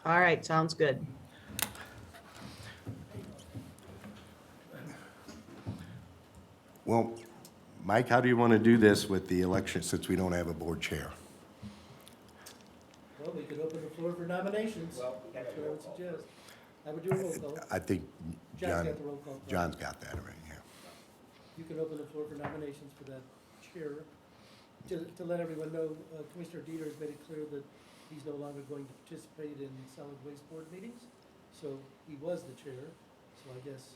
All right, sounds good. Well, Mike, how do you want to do this with the election since we don't have a board chair? Well, we could open the floor for nominations. That's what I would suggest. I would do a roll call. I think John's got the roll call. John's got that already, yeah. You can open the floor for nominations for that chair. To let everyone know, Commissioner Dieter has made it clear that he's no longer going to participate in solid waste board meetings. So he was the chair, so I guess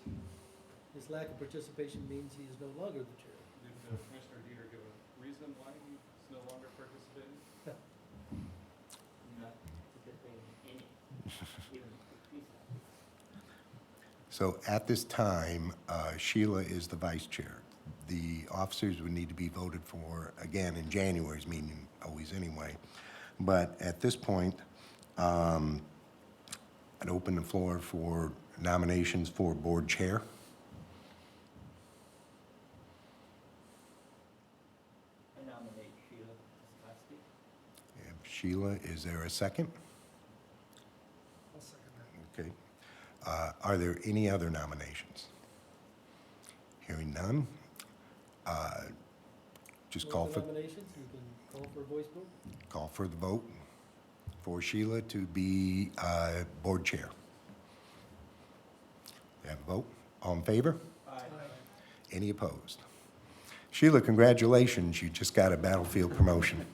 his lack of participation means he is no longer the chair. Did Commissioner Dieter give a reason why he's no longer participating? No. Not participating in any, even piece of it. So at this time, Sheila is the vice chair. The officers would need to be voted for, again, in January's meeting, always anyway. But at this point, I'd open the floor for nominations for board chair. I nominate Sheila Koski. Sheila, is there a second? I'll second that. Okay. Are there any other nominations? Hearing none. Just No call other for, nominations, you can call for a voice vote. call for the vote for Sheila to be board chair. You have a vote? All in favor? Aye. Any opposed? Sheila, congratulations, you just got a battlefield promotion.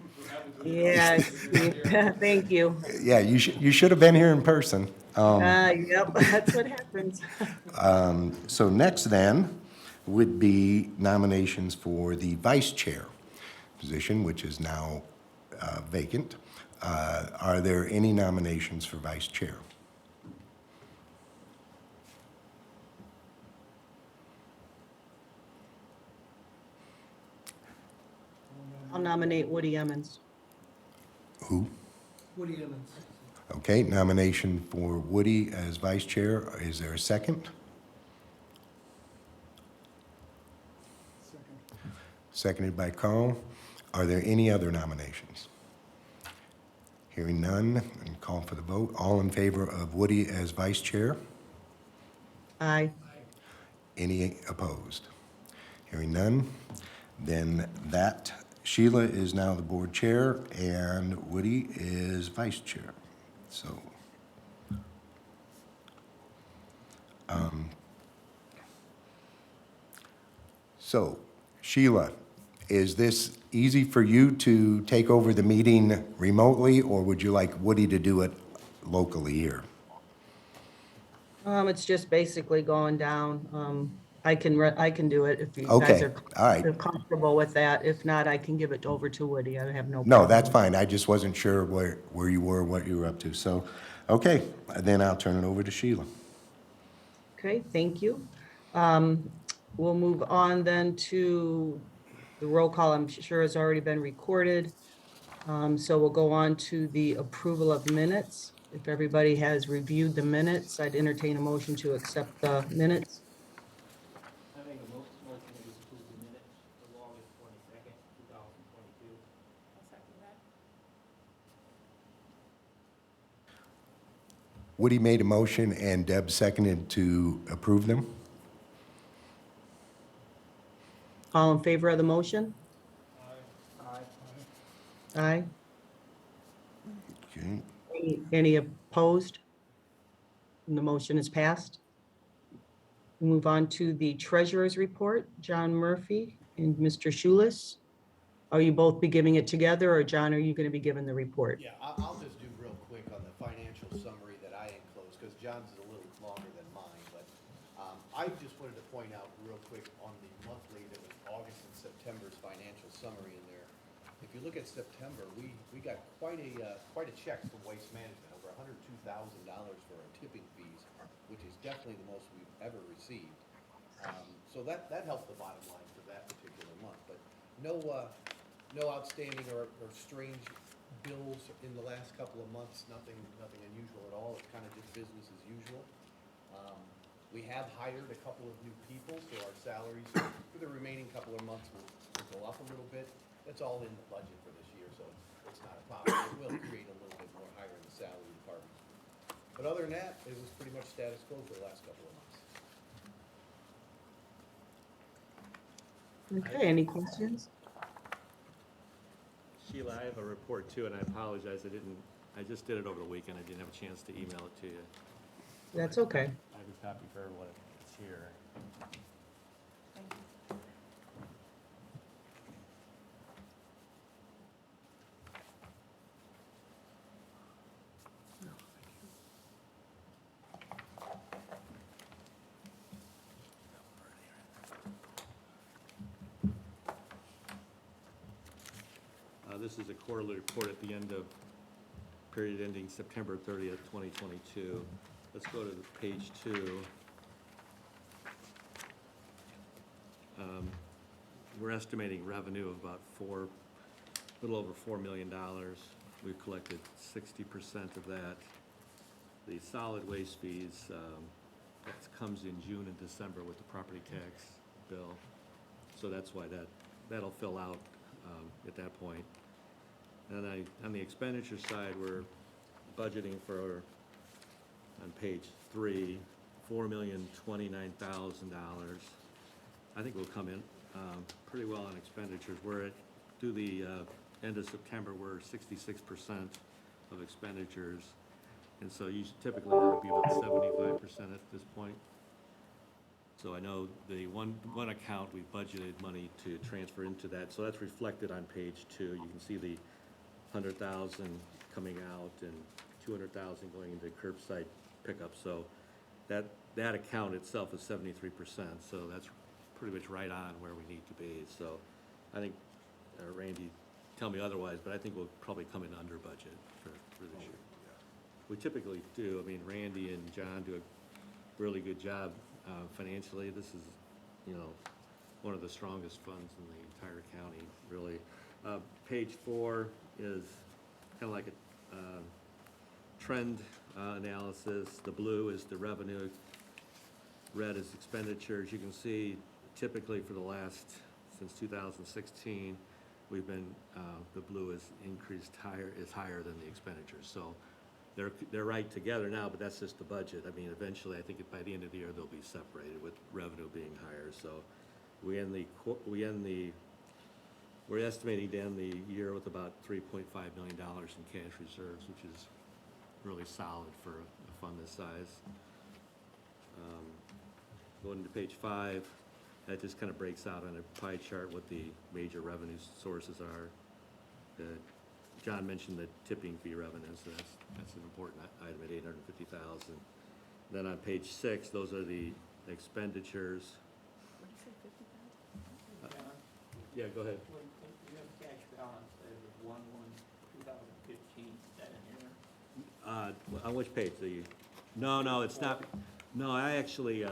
Yeah, thank you. Yeah, you should have been here in person. Yep, that's what happens. So next then would be nominations for the vice chair position, which is now vacant. Are there any nominations for vice chair? I'll nominate Woody Emmons. Who? Woody Emmons. Okay, nomination for Woody as vice chair. Is there a second? Seconded by Carl. Are there any other nominations? Hearing none, and call for the vote. All in favor of Woody as vice chair? Aye. Any opposed? Hearing none, then that Sheila is now the board chair and Woody is vice chair. So, so Sheila, is this easy for you to take over the meeting remotely, or would you like Woody to do it locally here? It's just basically going down. I can do it if you guys Okay, are all right. are comfortable with that. If not, I can give it over to Woody. I have no No, problem. that's fine. I just wasn't sure where you were, what you were up to. So, okay, then I'll turn it over to Sheila. Okay, thank you. We'll move on then to the roll call. I'm sure has already been recorded. So we'll go on to the approval of minutes. If everybody has reviewed the minutes, I'd entertain a motion to accept the minutes. I make a motion to approve the minutes of August 22nd, 2022. I'll second that. Woody made a motion and Deb seconded to approve them. All in favor of the motion? Aye. Aye. Okay. Any opposed? And the motion is passed. Move on to the treasurer's report, John Murphy and Mr. Schulis. Are you both be giving it together, or John, are you going to be giving the report? Yeah, I'll just do real quick on the financial summary that I enclosed, because John's is a little longer than mine, but I just wanted to point out real quick on the monthly, there was August and September's financial summary in there. If you look at September, we got quite a check from Waste Management, over $102,000 for our tipping fees, which is definitely the most we've ever received. So that helped the bottom line for that particular month, but no outstanding or strange bills in the last couple of months, nothing unusual at all. It's kind of just business as usual. We have hired a couple of new people, so our salaries for the remaining couple of months will go up a little bit. That's all in the budget for this year, so it's not a problem. It will create a little bit more higher in the salary department. But other than that, it was pretty much status quo for the last couple of months. Okay, any questions? Sheila, I have a report too, and I apologize, I just did it over the weekend, I didn't have a chance to email it to you. That's okay. I have a copy for everyone, it's here. This is a quarterly report at the end of period ending September 30th, 2022. Let's go to page 2. We're estimating revenue of about a little over $4 million. We've collected 60% of that. The solid waste fees, that comes in June and December with the property tax bill. So that's why that'll fill out at that point. And on the expenditure side, we're budgeting for, on page 3, $4,029,000. I think we'll come in pretty well on expenditures. Through the end of September, we're 66% of expenditures. And so typically that would be about 75% at this point. So I know the one account we budgeted money to transfer into that, so that's reflected on page 2. You can see the 100,000 coming out and 200,000 going into curbside pickup. So that account itself is 73%. So that's pretty much right on where we need to be. So I think, Randy, tell me otherwise, but I think we'll probably come in under budget for this year. We typically do. I mean, Randy and John do a really good job financially. This is, one of the strongest funds in the entire county, really. Page 4 is kind of like a trend analysis. The blue is the revenue, red is expenditures. You can see typically for the last, since 2016, we've been, the blue is higher than the expenditures. So they're right together now, but that's just the budget. I mean, eventually, I think by the end of the year, they'll be separated with revenue being higher. So we're estimating to end the year with about $3.5 million in cash reserves, which is really solid for a fund this size. Going to page 5, that just kind of breaks out on a pie chart what the major revenue sources are. John mentioned the tipping fee revenue, so that's an important item at $850,000. Then on page 6, those are the expenditures. Yeah, go ahead. When you have cash balance as of 1/1/2015, is that in here? On which page? No, it's not. No, I actually,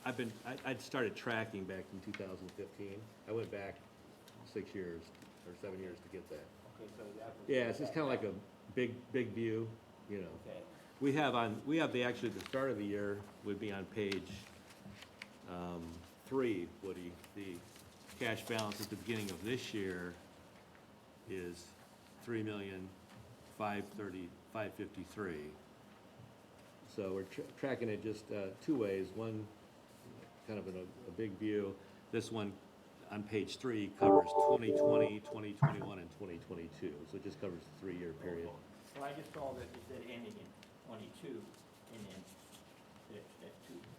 I'd started tracking back in 2015. I went back 6 years or 7 years to get that. Okay, so that was. Yeah, it's just kind of like a big view, Okay, We have actually, the start of the year would be on page 3, Woody. The cash balance at the beginning of this year is $3,530,553. So we're tracking it just 2 ways. One, kind of in a big view. This one on page 3 covers 2020, 2021, and 2022. So it just covers the 3-year period. well, I just saw that it said ending in 22, and then that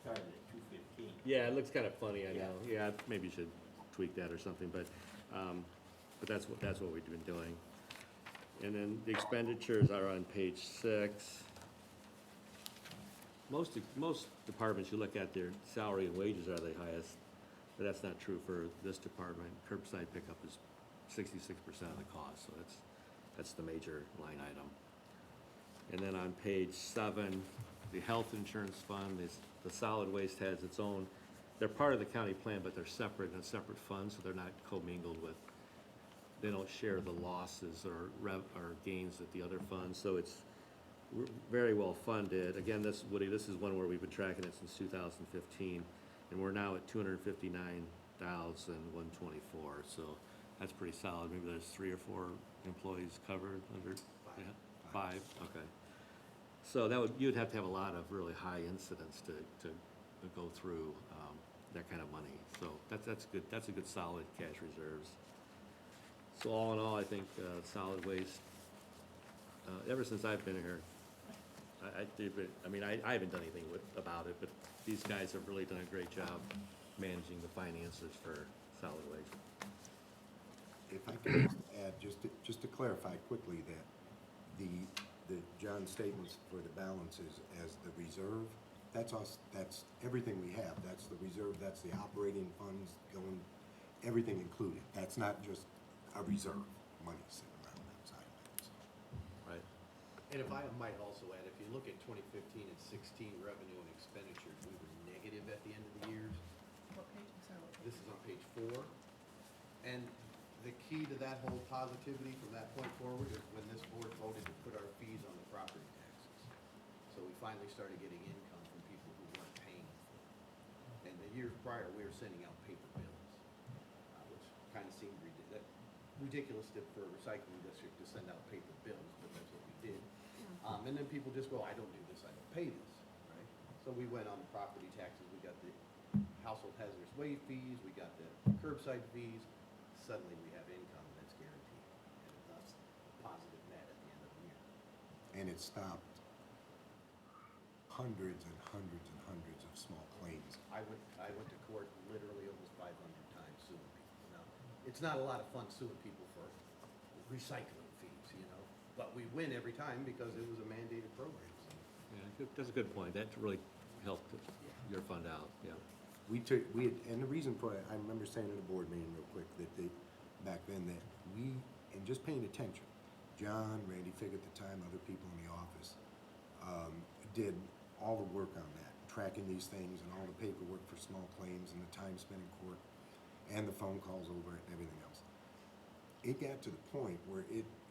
started at 215. Yeah, it looks kind of funny, I Yeah. know. Yeah, maybe you should tweak that or something, but that's what we've been doing. And then the expenditures are on page 6. Most departments you look at, their salary and wages are the highest, but that's not true for this department. Curbside pickup is 66% of the cost, so that's the major line item. And then on page 7, the health insurance fund, the solid waste has its own, they're part of the county plan, but they're separate in a separate fund, so they're not commingled with, they don't share the losses or gains at the other funds, so it's very well funded. Again, Woody, this is one where we've been tracking it since 2015, and we're now at $259,124, so that's pretty solid. Maybe there's 3 or 4 employees covered under, yeah, 5, okay. So that would, you'd have to have a lot of really high incidents to go through that kind of money. So that's good, that's a good solid cash reserves. So all in all, I think solid waste, ever since I've been here, I haven't done anything about it, but these guys have really done a great job managing the finances for solid waste. If I could add, just to clarify quickly that the John's statements for the balances as the reserve, that's us, that's everything we have. That's the reserve, that's the operating funds going, everything included. That's not just a reserve money sitting around that side of it, so. Right. And if I might also add, if you look at 2015 and 16 revenue and expenditures, we were negative at the end of the years. What page, sorry, what This is on page 4. And the key to that whole positivity from that point forward is when this board voted to put our fees on the property taxes. So we finally started getting income from people who weren't paying. And the years prior, we were sending out paper bills, which kind of seemed ridiculous for a recycling district to send out paper bills, but that's what we did. And then people just go, I don't do this, I don't pay this, right? So we went on the property taxes, we got the household hazardous waste fees, we got the curbside fees. Suddenly we have income that's guaranteed, and thus positive net at the end of the year. And it stopped hundreds and hundreds and hundreds of small claims. I went to court literally almost 500 times suing people. Now, it's not a lot of fun suing people for recycling fees, you know, but we win every time because it was a mandated program. So. Yeah, that's a good point. That really helped your fund out, yeah. And the reason for it, I remember saying at a board meeting real quick that back then that and just paying attention, John, Randy Figg at the time, other people in the office, did all the work on that, tracking these things and all the paperwork for small claims and the time spent in court and the phone calls over it and everything else. It got to the point where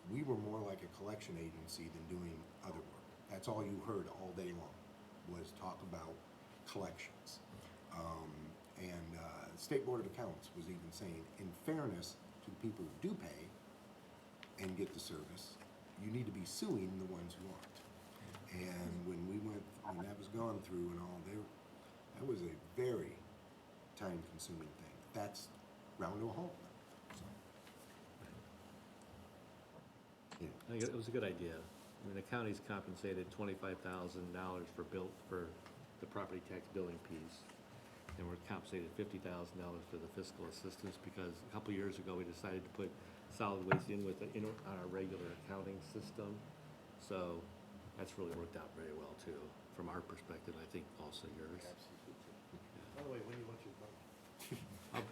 we were more like a collection agency than doing other work. That's all you heard all day long was talk about collections. And the State Board of Accounts was even saying, in fairness to the people who do pay and get the service, you need to be suing the ones who aren't. And when that was gone through and all, that was a very time-consuming thing. That's ground to a halt now. So, yeah. I think it was a good idea. I mean, the county's compensated $25,000 for the property tax billing piece. And we're compensated $50,000 for the fiscal assistance because a couple years ago, we decided to put solid waste in on our regular accounting system. So that's really worked out very well too, from our perspective, I think also yours. By the way, when do you want your vote?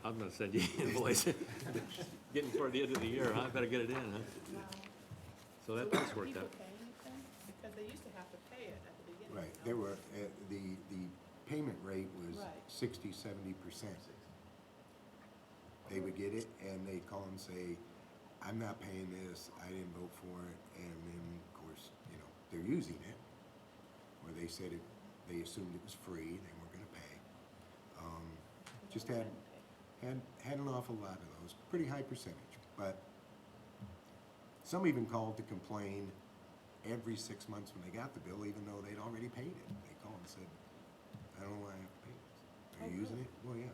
I'm gonna send you an invoice. Getting toward the end of the year, huh? I better get it in, huh? So that's worked out. because they used to have to pay it at the beginning. Right, no? there were, the payment rate was Right. 60–70%. They would get it and they'd call and say, I'm not paying this, I didn't vote for it, and then, of course, they're using it. Or they said they assumed it was free, they weren't gonna pay. Just had an awful lot of those, pretty high percentage, but some even called to complain every 6 months when they got the bill, even though they'd already paid it. They called and said, I don't know why I have to pay this. Are you using it? Well, yeah.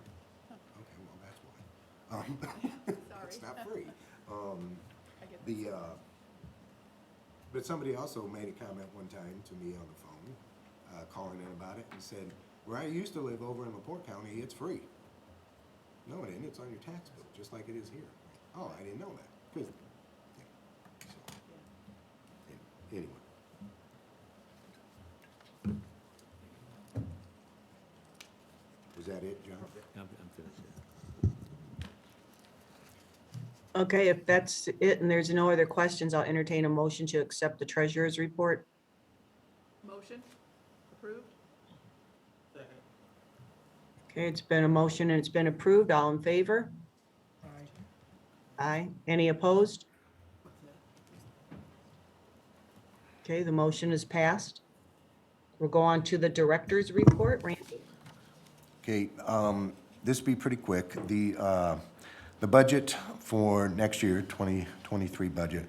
Okay, well, that's why. It's not free. I get that. But somebody also made a comment one time to me on the phone, calling in about it, and said, where I used to live over in LaPorte County, it's free. No, it isn't. It's on your tax bill, just like it is here. Oh, I didn't know that. 'Cause, yeah. So, anyway. Was that it, John? I'm finished. Okay, if that's it and there's no other questions, I'll entertain a motion to accept the treasurer's report. Motion, approved? Second. Okay, it's been a motion and it's been approved. All in favor? Aye. Any opposed? Okay, the motion is passed. We'll go on to the director's report. Randy? Okay, this will be pretty quick. The budget for next year, 2023 budget,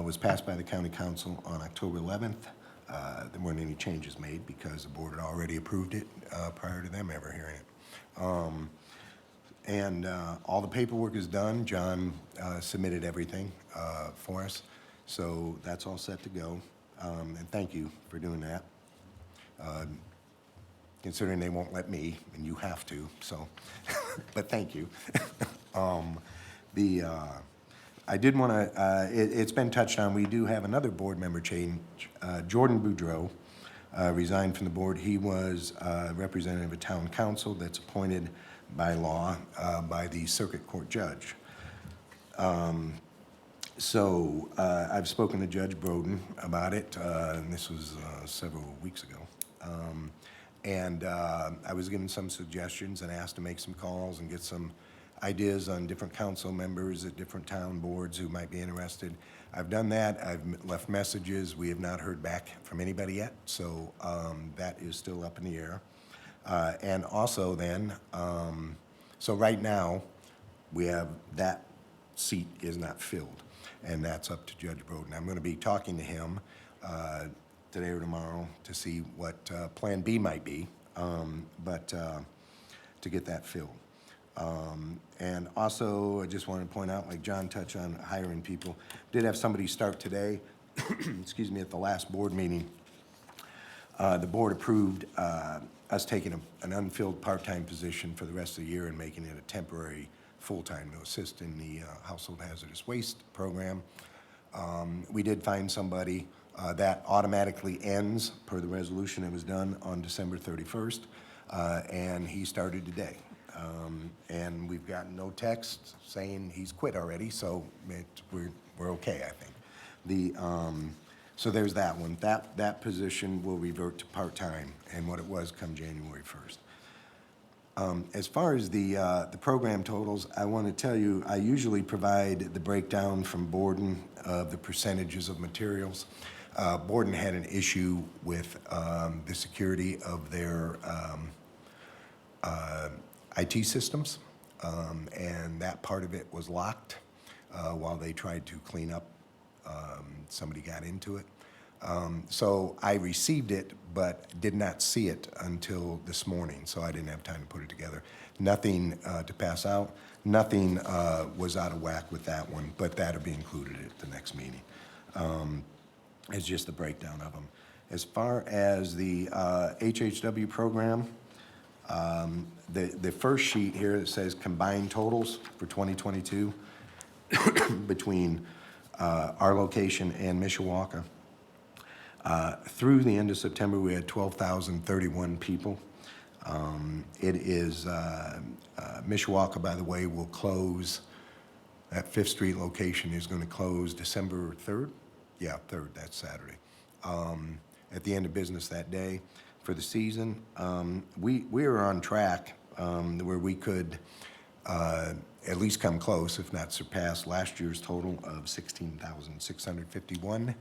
was passed by the county council on October 11th. There weren't any changes made because the board had already approved it prior to them ever hearing it. And all the paperwork is done. John submitted everything for us, so that's all set to go. And thank you for doing that. Considering they won't let me, and you have to, so, but thank you. I did want to, it's been touched on, we do have another board member change. Jordan Boudreau resigned from the board. He was representative of town council that's appointed by law by the circuit court judge. So I've spoken to Judge Broden about it, and this was several weeks ago. And I was given some suggestions and asked to make some calls and get some ideas on different council members at different town boards who might be interested. I've done that. I've left messages. We have not heard back from anybody yet, so that is still up in the air. And also then, so right now, we have, that seat is not filled, and that's up to Judge Broden. I'm going to be talking to him today or tomorrow to see what Plan B might be, but to get that filled. And also, I just wanted to point out, like John touched on hiring people, did have somebody start today, excuse me, at the last board meeting. The board approved us taking an unfilled part-time position for the rest of the year and making it a temporary full-time to assist in the household hazardous waste program. We did find somebody that automatically ends, per the resolution that was done on December 31st, and he started today. And we've gotten no text saying he's quit already, so we're okay, I think. So there's that one. That position will revert to part-time and what it was come January 1st. As far as the program totals, I want to tell you, I usually provide the breakdown from Borden of the percentages of materials. Borden had an issue with the security of their IT systems, and that part of it was locked while they tried to clean up. Somebody got into it. So I received it, but did not see it until this morning, so I didn't have time to put it together. Nothing to pass out. Nothing was out of whack with that one, but that'll be included at the next meeting. It's just the breakdown of them. As far as the HHW program, the first sheet here that says combined totals for 2022 between our location and Mishawaka. Through the end of September, we had 12,031 people. It is, Mishawaka, by the way, will close, that 5th Street location is going to close December 3rd. Yeah, 3rd, that's Saturday. At the end of business that day. For the season, we are on track where we could at least come close, if not surpass, last year's total of 16,651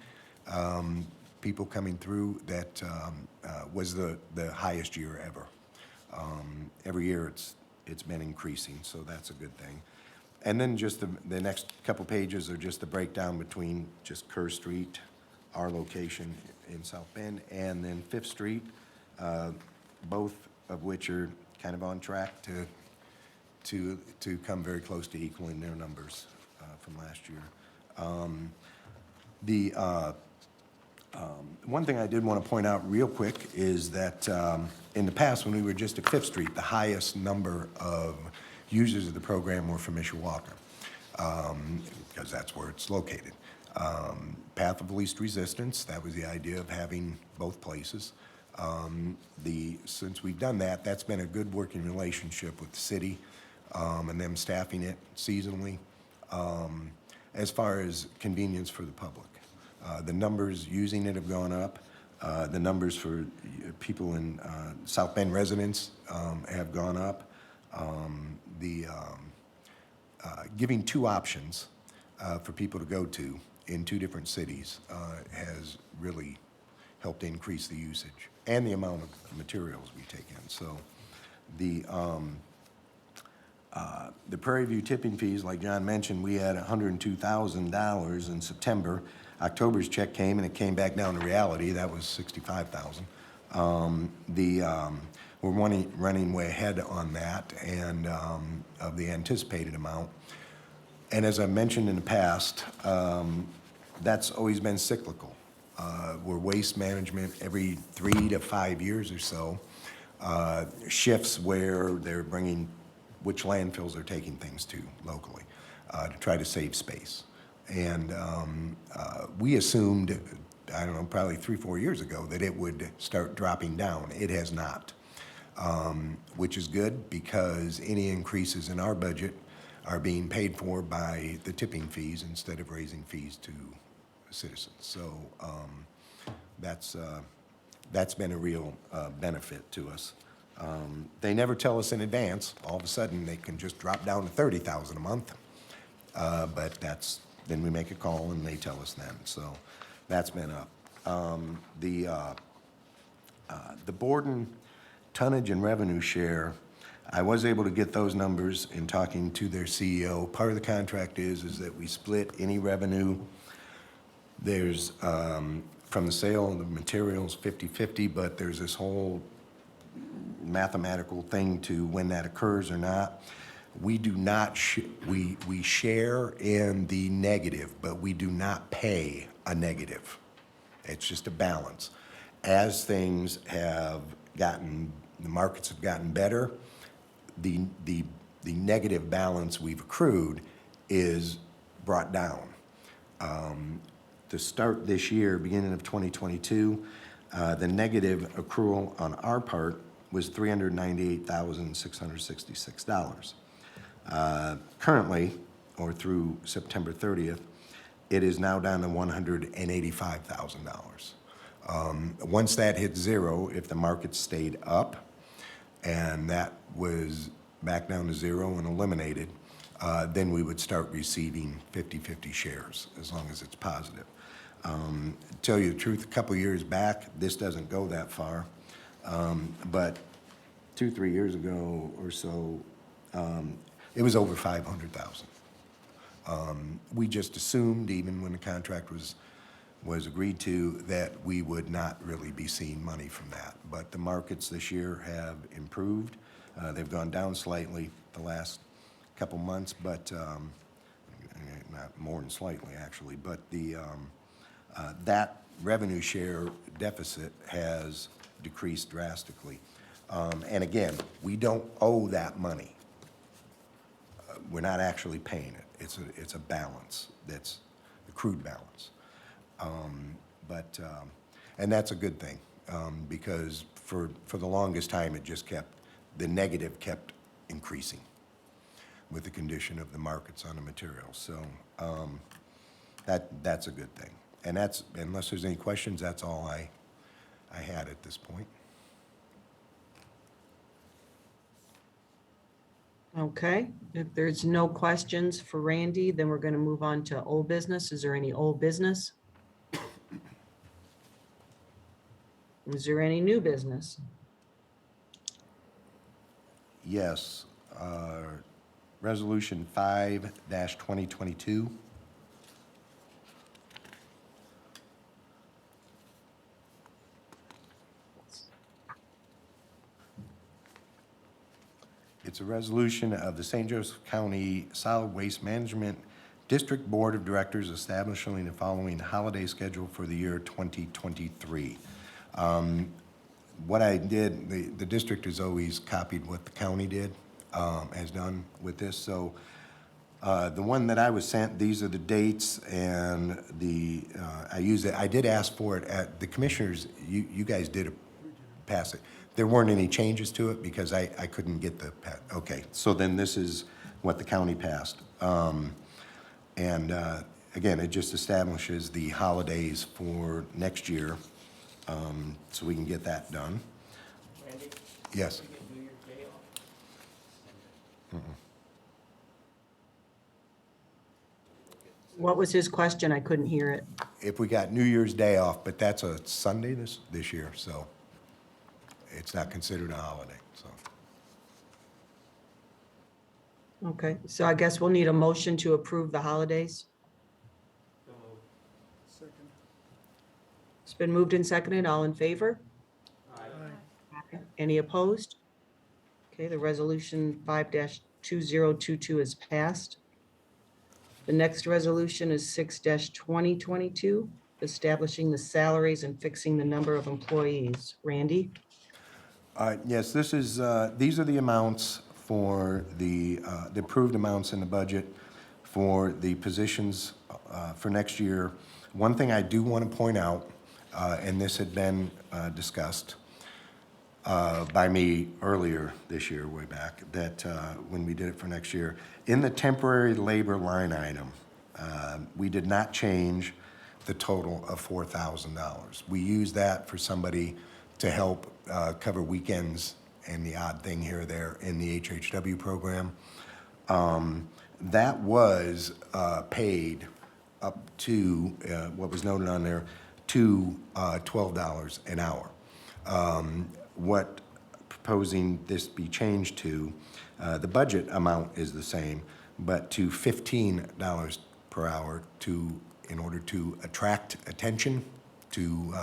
people coming through. That was the highest year ever. Every year it's been increasing, so that's a good thing. And then just the next couple pages are just the breakdown between just Kerr Street, our location in South Bend, and then 5th Street, both of which are kind of on track to come very close to equaling their numbers from last year. One thing I did want to point out real quick is that in the past, when we were just at 5th Street, the highest number of users of the program were from Mishawaka, because that's where it's located. Path of least resistance, that was the idea of having both places. Since we've done that, that's been a good working relationship with the city and them staffing it seasonally. As far as convenience for the public, the numbers using it have gone up. The numbers for people in South Bend residents have gone up. Giving 2 options for people to go to in 2 different cities has really helped increase the usage and the amount of materials we take in. So the Prairie View tipping fees, like John mentioned, we had $102,000 in September. October's check came, and it came back down to reality, that was 65,000. We're running way ahead on that and of the anticipated amount. And as I mentioned in the past, that's always been cyclical. Where waste management every 3 to 5 years or so shifts where they're bringing, which landfills they're taking things to locally to try to save space. And we assumed, I don't know, probably 3-4 years ago that it would start dropping down. It has not, which is good because any increases in our budget are being paid for by the tipping fees instead of raising fees to citizens. So that's been a real benefit to us. They never tell us in advance. All of a sudden, they can just drop down to 30,000 a month. But then we make a call and they tell us then. So that's been up. The Borden tonnage and revenue share, I was able to get those numbers in talking to their CEO. Part of the contract is that we split any revenue. There's, from the sale of the materials, 50/50, but there's this whole mathematical thing to when that occurs or not. We do not, we share in the negative, but we do not pay a negative. It's just a balance. As things have gotten, the markets have gotten better, the negative balance we've accrued is brought down. To start this year, beginning of 2022, the negative accrual on our part was $398,666. Currently, or through September 30th, it is now down to $185,000. Once that hits zero, if the market stayed up and that was back down to zero and eliminated, then we would start receiving 50/50 shares, as long as it's positive. To tell you the truth, a couple years back, this doesn't go that far, but 2-3 years ago or so, it was over 500,000. We just assumed, even when the contract was agreed to, that we would not really be seeing money from that. But the markets this year have improved. They've gone down slightly the last couple months, but not more than slightly, actually. But that revenue share deficit has decreased drastically. And again, we don't owe that money. We're not actually paying it. It's a balance. That's accrued balance. And that's a good thing, because for the longest time, the negative kept increasing with the condition of the markets on the materials. So that's a good thing. And unless there's any questions, that's all I had at this point. Okay, if there's no questions for Randy, then we're going to move on to old business. Is there any old business? Is there any new business? Yes, Resolution 5-2022. It's a resolution of the St. Joseph County Solid Waste Management District Board of Directors establishing the following holiday schedule for the year 2023. What I did, the district has always copied what the county has done with this. So the one that I was sent, these are the dates, and I used it. I did ask for it at the commissioners. You guys did pass it. There weren't any changes to it because I couldn't get okay. So then this is what the county passed. Again, it just establishes the holidays for next year, so we can get that done. Randy? Yes. We get New Year's Day off? What was his question? I couldn't hear it. If we got New Year's Day off, but that's a Sunday this year, so it's not considered a holiday, so. Okay, so I guess we'll need a motion to approve the holidays. So moved. Second. been moved and seconded. All in favor? Aye. Any opposed? Okay, the resolution 5-2022 is passed. The next resolution is 6-2022, establishing the salaries and fixing the number of employees. Randy? Yes, this is, these are the amounts for the approved amounts in the budget for the positions for next year. One thing I do want to point out, and this had been discussed by me earlier this year, way back, that when we did it for next year, in the temporary labor line item, we did not change the total of $4,000. We used that for somebody to help cover weekends and the odd thing here or there in the HHW program. That was paid up to, what was noted on there, to $12 an hour. What proposing this be changed to, the budget amount is the same, but to $15 per hour in order to attract attention, to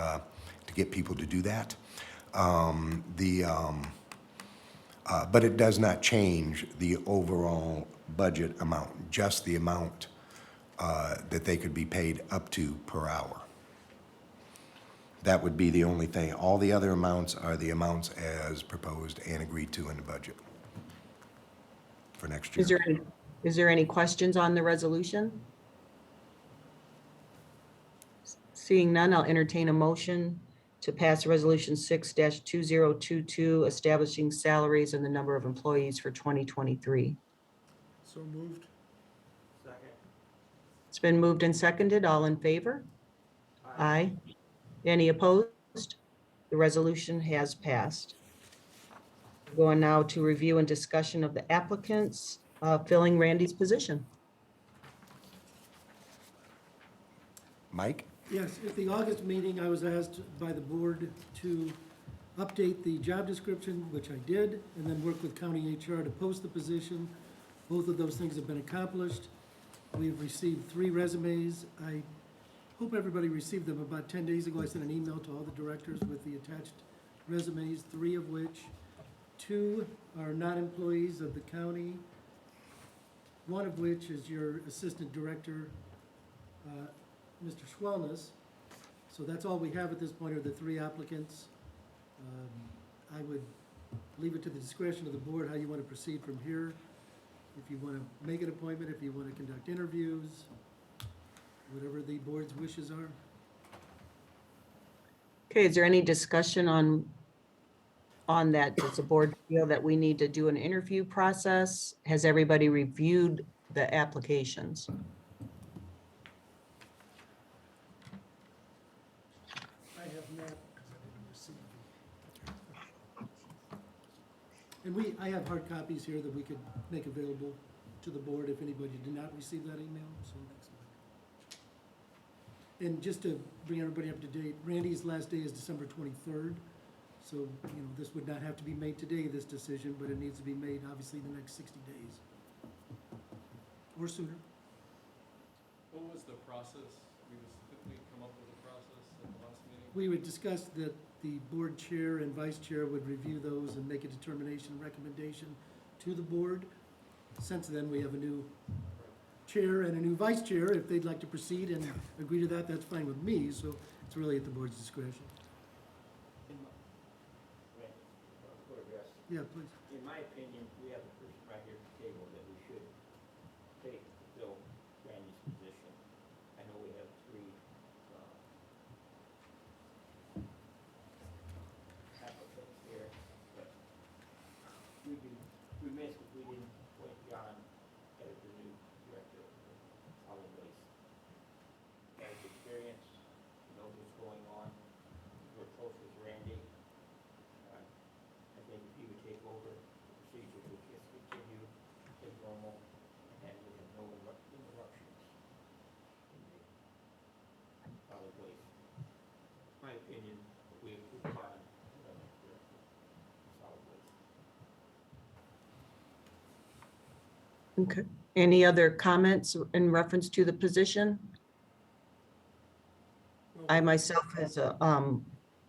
get people to do that. But it does not change the overall budget amount, just the amount that they could be paid up to per hour. That would be the only thing. All the other amounts are the amounts as proposed and agreed to in the budget for next year. Is there any questions on the resolution? Seeing none, I'll entertain a motion to pass Resolution 6-2022, establishing salaries and the number of employees for 2023. So moved. Second. It's been moved and seconded. All in favor? Aye. Any opposed? The resolution has passed. Going now to review and discussion of the applicants filling Randy's position. Mike? Yes, at the August meeting, I was asked by the board to update the job description, which I did, and then work with county HR to post the position. Both of those things have been accomplished. We've received 3 resumes. I hope everybody received them. About 10 days ago, I sent an email to all the directors with the attached resumes, 3 of which, 2 are not employees of the county, 1 of which is your assistant director, Mr. Schwellnus. So that's all we have at this point are the 3 applicants. I would leave it to the discretion of the board how you want to proceed from here. If you want to make an appointment, if you want to conduct interviews, whatever the board's wishes are. Okay, is there any discussion on that? Does the board feel that we need to do an interview process? Has everybody reviewed the applications? I have not received. And I have hard copies here that we could make available to the board if anybody did not receive that email, so. And just to bring everybody up to date, Randy's last day is December 23rd. So, this would not have to be made today, this decision, but it needs to be made, obviously, the next 60 days. Or sooner. What was the process? Did we come up with a process at the last meeting? We would discuss that the board chair and vice chair would review those and make a determination, recommendation to the board. Since then, we have a new chair and a new vice chair. If they'd like to proceed and agree to that, that's fine with me, so it's really at the board's discretion. Yeah, please. In my opinion, we have a person right here at the table that we should take to fill Randy's position. I know we have 3 applicants here, but we didn't appoint John as the new director of solid waste. He has experience, he knows what's going on, we're close with Randy. I think if he would take over, the procedure would just continue as normal, and we have no interruptions in the solid waste. My opinion, we approve John as director of solid waste. Okay. Any other comments in reference to the position? I myself has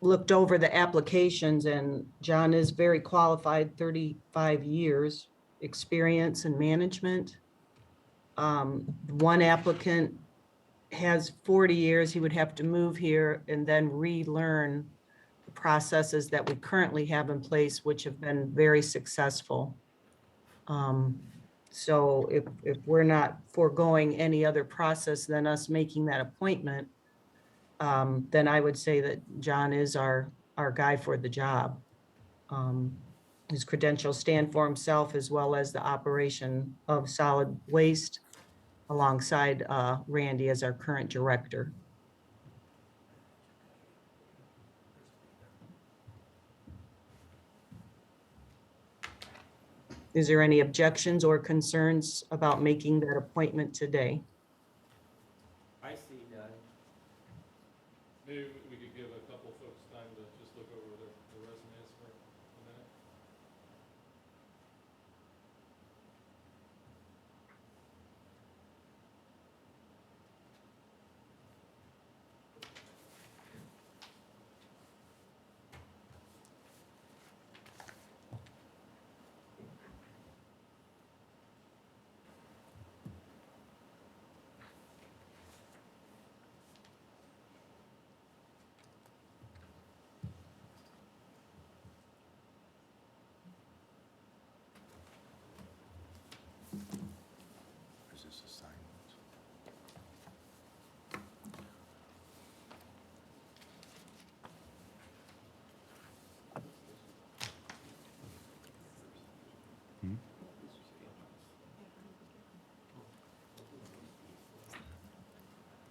looked over the applications, and John is very qualified, 35 years experience in management. One applicant has 40 years. He would have to move here and then relearn the processes that we currently have in place, which have been very successful. So if we're not foregoing any other process than us making that appointment, then I would say that John is our guy for the job. His credentials stand for himself, as well as the operation of solid waste alongside Randy as our current director. Is there any objections or concerns about making that appointment today? I see none. Maybe we could give a couple folks time to just look over the resumes for a minute. Is this assignments?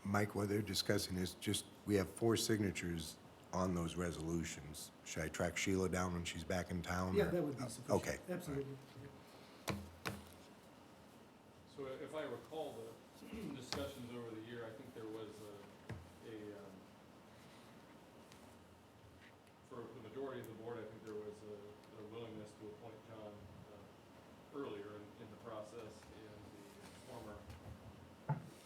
Mike, what they're discussing is just, we have 4 signatures on those resolutions. Should I track Sheila down when she's back in town? Yeah, or- that would be sufficient. Okay. Absolutely. So if I recall the discussions over the year, I think there was for the majority of the board, I think there was a willingness to appoint John earlier in the process, and the former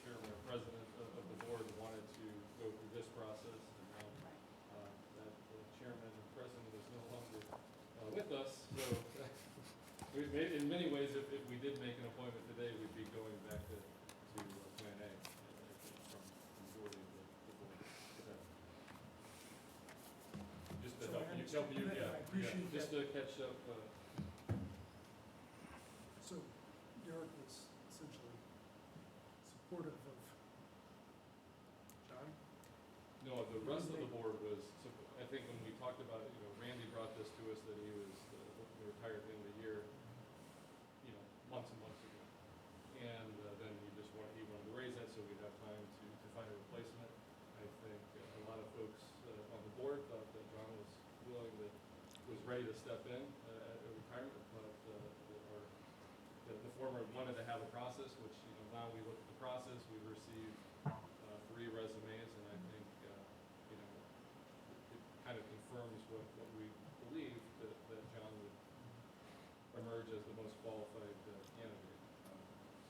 chairman or president of the board wanted to go through this process, and now that the chairman and president is no longer with us, so we made, in many ways, if we did make an appointment today, we'd be going back to Plan A, I think, from the majority of the board. Just to So help I you, understand that. I yeah, appreciate just to catch up. So Derek was essentially supportive of John? No, the rest of the board was, I think when we talked about it, Randy brought this to us, that he was retired at the end of the year, months and months ago. And then he wanted to raise that so we'd have time to find a replacement. I think a lot of folks on the board thought that John was was ready to step in at retirement, but the former wanted to have a process, which, now we look at the process, we received 3 resumes, and I think, it kind of confirms what we believe, that John would emerge as the most qualified candidate.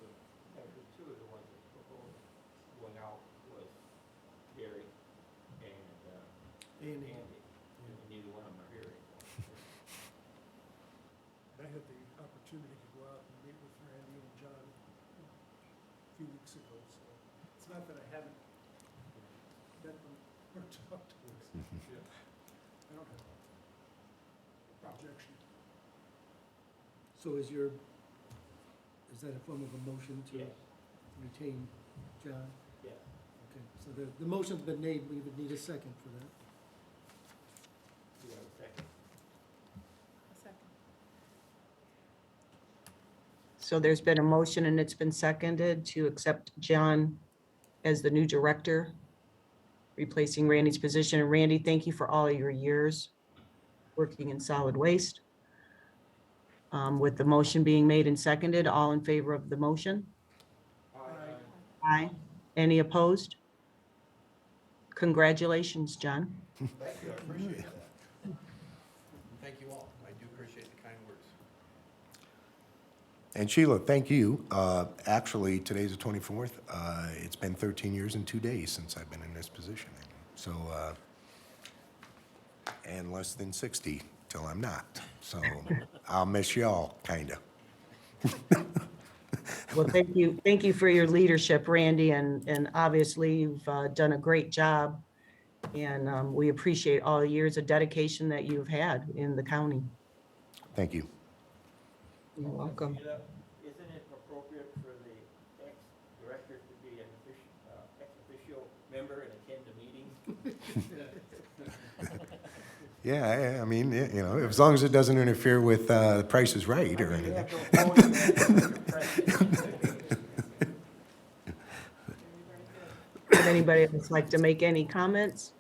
So, Yeah, the 2 of the ones that proposed went out was Gary and Andy. Andy. And neither one of them are here anymore. And I had the opportunity to go out and meet with Randy and John a few weeks ago, so it's not that I haven't met them or talked to them. yeah. I don't have an objection. So is that a form of a motion to Yes, retain John? yes. Okay, so the motion's been made, we would need a second for that. Do you have a second? A second. So there's been a motion and it's been seconded to accept John as the new director, replacing Randy's position. And Randy, thank you for all of your years working in solid waste. With the motion being made and seconded, all in favor of the motion? Aye. Any opposed? Congratulations, John. Thank you, I appreciate that. Thank you all, I do appreciate the kind words. And Sheila, thank you. Actually, today's the 24th. It's been 13 years and 2 days since I've been in this position. So, and less than 60 till I'm not. So I'll miss y'all, kinda. Well, thank you for your leadership, Randy, and obviously you've done a great job. And we appreciate all the years of dedication that you've had in the county. Thank you. You're welcome. Sheila, isn't it appropriate for the ex-director to be an ex-officio member and attend the meetings? Yeah, I mean, you know, as long as it doesn't interfere with The Price is Right or You anything. have no vote in that, President. Would anybody else like to make any comments?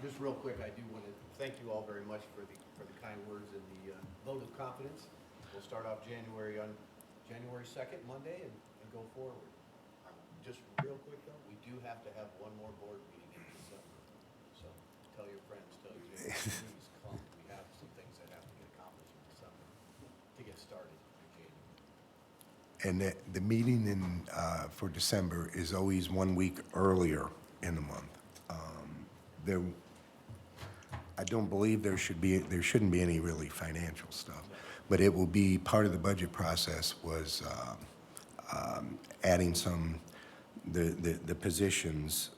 Just real quick, I do want to thank you all very much for the kind words and the vote of confidence. We'll start off January 2nd, Monday, and go forward. Just real quick though, we do have to have one more board meeting in December. So tell your friends, tell your neighbors, please come. We have some things that have to get accomplished in December to get started in January. And the meeting for December is always 1 week earlier in the month. I don't believe there shouldn't be any really financial stuff, but it will be part of the budget process was adding the positions,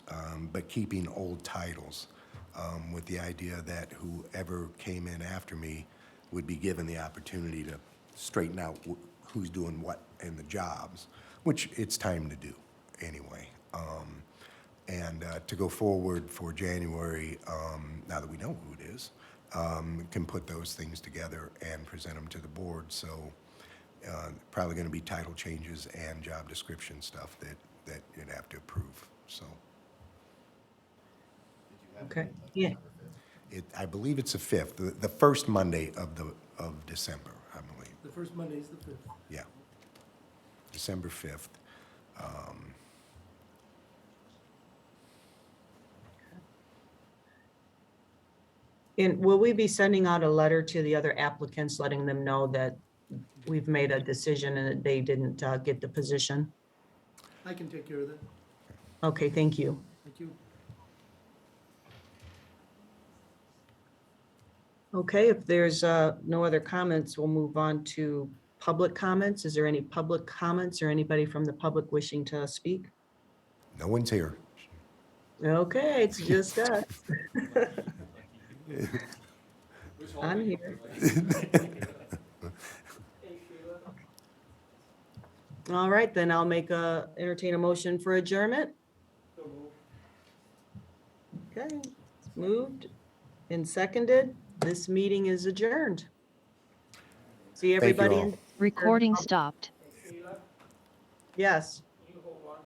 but keeping old titles, with the idea that whoever came in after me would be given the opportunity to straighten out who's doing what in the jobs, which it's time to do anyway. And to go forward for January, now that we know who it is, can put those things together and present them to the board. So probably going to be title changes and job description stuff that you'd have to approve. So Did you have Okay, any, yeah. December 5th? I believe it's the 5th, the first Monday of December, I believe. The first Monday is the 5th. Yeah, December 5th. And will we be sending out a letter to the other applicants, letting them know that we've made a decision and that they didn't get the position? I can take care of that. Okay, thank you. Thank you. Okay, if there's no other comments, we'll move on to public comments. Is there any public comments or anybody from the public wishing to speak? No one's here. Okay, it's just us. Which all I'm we- here. Hey, Sheila? All right, then I'll entertain a motion for adjournment. So moved. Okay, it's moved and seconded. This meeting is adjourned. See Thank you everybody all. in. Recording stopped. Hey, Sheila? Yes.